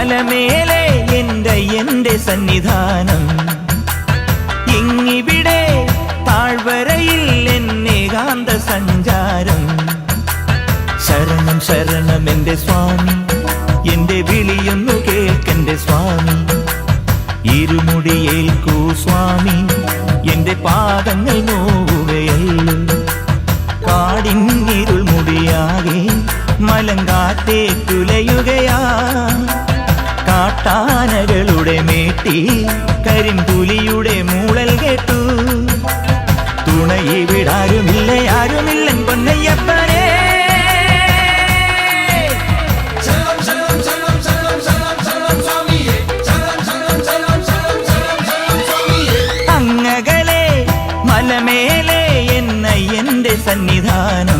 മലമേലെ എന്റെ സന്നിധാനം, ഇങ്ങിവിടെ താഴ്വരയിൽ എന്നേകാന്ത സഞ്ചാരം. ശരണം ശരണം എന്റെ സ്വാമി, എന്റെ വിളിയൊന്നു കേൾക്കെന്റെ സ്വാമി. ഇരുമുടിയേൽക്കൂ സ്വാമി, എന്റെ പാദങ്ങൾ നോവുകയല്ലോ. കാടിന്നിരുൾ മുടിയാകെ മലങ്കാറ്റേറ്റുലയുകയാ. കാട്ടാനകളുടെ മേട്ടി കരിമ്പുലിയുടെ മൂളൽ കേട്ടു. തുണയിവിടാരുമില്ല ആരുമില്ലൻ പൊന്നയ്യപ്പനേ. അങ്ങകലെ മലമേലെ എന്റെ സന്നിധാനം,